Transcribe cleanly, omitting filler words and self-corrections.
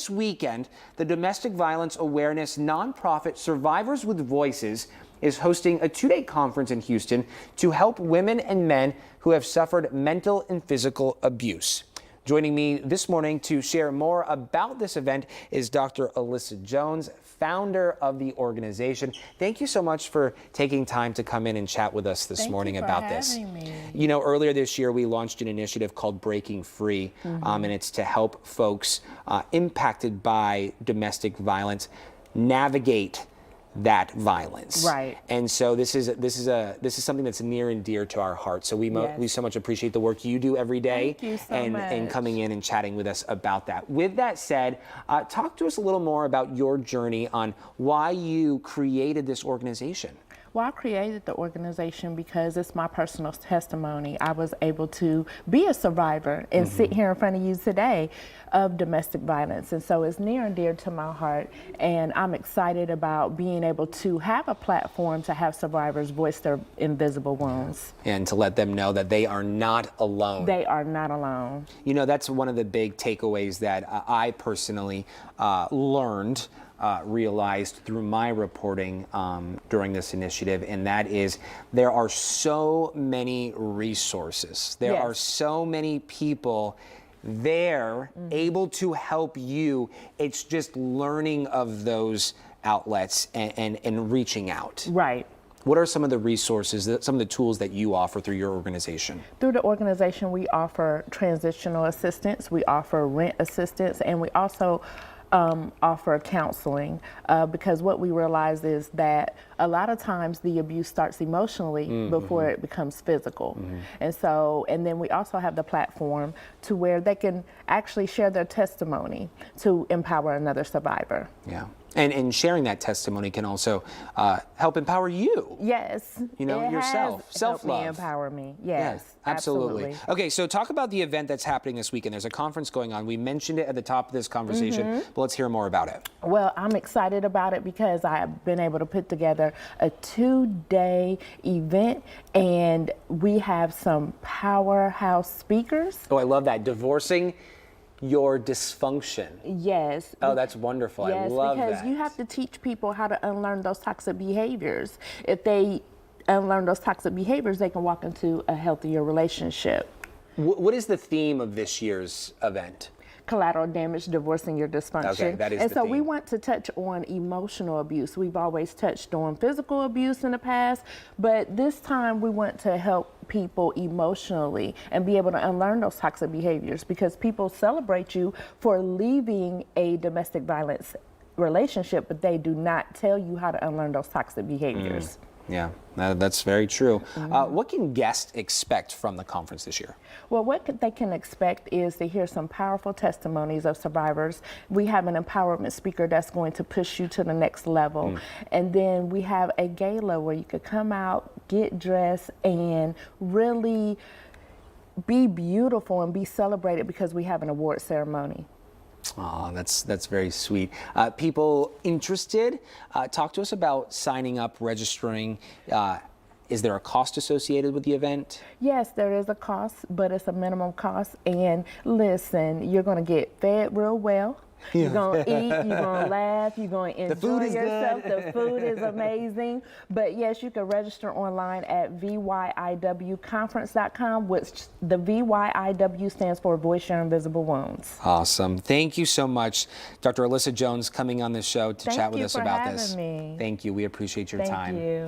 this weekend, the domestic violence awareness nonprofit Survivors with Voices is hosting a two-day conference in Houston to help women and men who have suffered mental and physical abuse. Joining me this morning to share more about this event is Dr. Alyssa Jones, founder of the organization. Thank you so much for taking time to come in and chat with us this morning about this. You know, earlier this year we launched an initiative called Breaking Free, and it's to help folks impacted by domestic violence navigate that violence. Right. And so this is something that's near and dear to our heart. So we so much appreciate the work you do every day. Thank you so and coming in and chatting with us about that. With that said, talk to us a little more about your journey on why you created this organization. Well, I created the organization because it's my personal testimony. I was able to be a survivor and sit here in front of you today of domestic violence. And so it's near and dear to my heart. And I'm excited about being able to have a platform to have survivors voice their invisible wounds. And to let them know that they are not alone. They are not alone. You know, that's one of the big takeaways that I personally learned. Realized through my reporting during this initiative, and that is there are so many resources. There are so many people there able to help you. It's just learning of those outlets and reaching out. Right. What are some of the resources, some of the tools that you offer through your organization? Through the organization, we offer transitional assistance, we offer rent assistance, and we also offer counseling because what we realize is that a lot of times the abuse starts emotionally before it becomes physical. And then we also have the platform to where they can actually share their testimony to empower another survivor. Yeah. And sharing that testimony can also help empower you. Yes. You know, yourself. Self-love. Empower me. Yes. Yeah, absolutely. Okay, so talk about the event that's happening this weekend. There's a conference going on. We mentioned it at the top of this conversation, but let's hear more about it. Well, I'm excited about it because I have been able to put together a 2-day event, and we have some powerhouse speakers. Oh, I love that. Divorcing your dysfunction. Yes. Oh, that's wonderful. Yes, I love because that. you have to teach people how to unlearn those toxic behaviors. If they unlearn those toxic behaviors, they can walk into a healthier relationship. What is the theme of this year's event? Collateral damage, divorcing your dysfunction. Okay, that is and the so theme. we want to touch on emotional abuse. We've always touched on physical abuse in the past, but this time we want to help people emotionally and be able to unlearn those toxic behaviors, because people celebrate you for leaving a domestic violence relationship, but they do not tell you how to unlearn those toxic behaviors. Yeah, that's very true. What can guests expect from the conference this year? Well, what they can expect is to hear some powerful testimonies of survivors. We have an empowerment speaker that's going to push you to the next level. And then we have a gala where you could come out, get dressed, and really be beautiful and be celebrated, because we have an award ceremony. Oh, that's very sweet. People interested, talk to us about signing up, registering. Is there a cost associated with the event? Yes, there is a cost, but it's a minimum cost. And listen, you're going to get fed real well. You're going to eat, you're going to laugh, you're going to enjoy yourself. The food is amazing. But yes, you can register online at VYIWconference.com, which the VYIW stands for Voice Your Invisible Wounds. Awesome. Thank you so much, Dr. Alyssa Jones, coming on this show to chat with us about this. Thank you for having me. Thank you. We appreciate your time. Thank you.